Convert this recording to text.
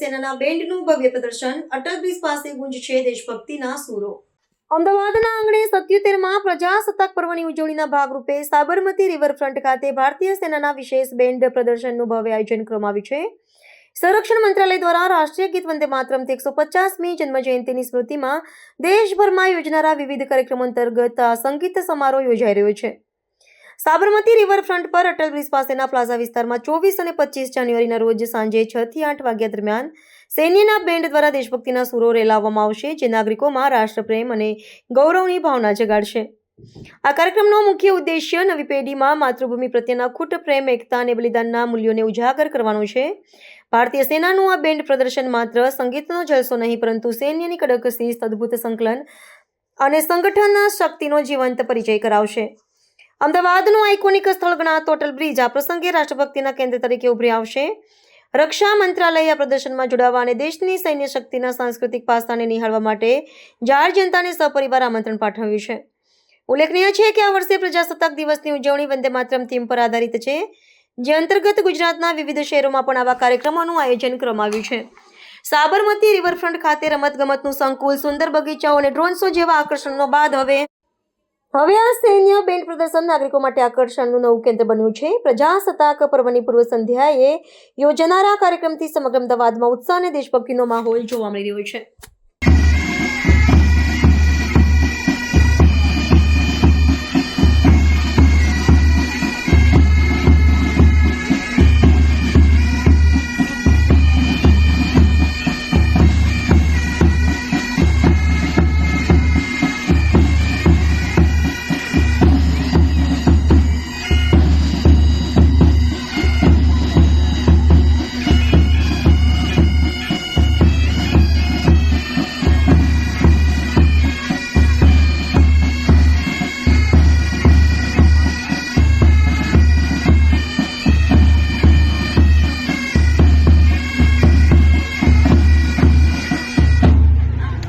સેનાના બેન્ડનું ભવ્ય પ્રદર્શન, અટલ બ્રિજ પાસે ગુંજશે દેશભક્તિના સૂરો. અમદાવાદના આંગણે 77માં પ્રજાસત્તાક પર્વની ઉજવણીના ભાગરૂપે સાબરમતી રિવરફ્રન્ટ ખાતે ભારતીય સેનાના વિશેષ બેન્ડ પ્રદર્શનનું ભવ્ય આયોજન કરવામાં આવ્યું છે. સંરક્ષણ મંત્રાલય દ્વારા રાષ્ટ્રીય ગીત વંદે માતરમથી 150મી જન્મજયંતિની સ્મૃતિમાં દેશભરમાં યોજનારા વિવિધ કાર્યક્રમો અંતર્ગત આ સંગીત સમારોહ યોજાઈ રહ્યો છે. સાબરમતી રિવરફ્રન્ટ પર અટલ બ્રિજ પાસેના પ્લાઝા વિસ્તારમાં 24 અને 25 જાન્યુઆરીના રોજ સાંજે 6 થી 8 વાગ્યા દરમિયાન સૈન્યના બેન્ડ દ્વારા દેશભક્તિના સૂરો રેલાવવામાં આવશે, જે નાગરિકોમાં રાષ્ટ્રપ્રેમ અને ગૌરવની ભાવના જગાડશે. આ કાર્યક્રમનો મુખ્ય ઉદ્દેશ્ય નવી પેઢીમાં માતૃભૂમિ પ્રત્યેના અખૂટ પ્રેમ, એકતા અને બલિદાનના મૂલ્યોને ઉજાગર કરવાનો છે. ભારતીય સેનાનું આ બેન્ડ પ્રદર્શન માત્ર સંગીતનો જલસો નહીં, પરંતુ સૈન્યની કડક શિસ્ત, અદ્ભુત સંકલન અને સંગઠનના શક્તિનો જીવંત પરિચય કરાવશે. અમદાવાદનું આઇકોનિક સ્થળ ગણાતો અટલ બ્રિજ આ પ્રસંગે રાષ્ટ્રભક્તિના કેન્દ્ર તરીકે ઉભરી આવશે. રક્ષા મંત્રાલયે આ પ્રદર્શનમાં જોડાવા અને દેશની સૈન્ય શક્તિના સાંસ્કૃતિક પાસાને નિહાળવા માટે જાહેર જનતાને સપરિવાર આમંત્રણ પાઠવ્યું છે. ઉલ્લેખનીય છે કે આ વર્ષે પ્રજાસત્તાક દિવસની ઉજવણી વંદે માતરમ થીમ પર આધારિત છે, જે અંતર્ગત ગુજરાતના વિવિધ શહેરોમાં પણ આવા કાર્યક્રમોનું આયોજન કરવામાં આવ્યું છે. સાબરમતી રિવરફ્રન્ટ ખાતે રમતગમતનું સંકુલ, સુંદર બગીચાઓ અને ડ્રોન શો જેવા આકર્ષણો બાદ હવે આ સૈન્ય બેન્ડ પ્રદર્શન નાગરિકો માટે આકર્ષણનું નવું કેન્દ્ર બન્યું છે. પ્રજાસત્તાક પર્વની પૂર્વ સંધ્યાએ યોજાનારા કાર્યક્રમથી સમગ્ર અમદાવાદમાં ઉત્સાહ અને દેશભક્તિનો માહોલ જોવા મળી રહ્યો છે.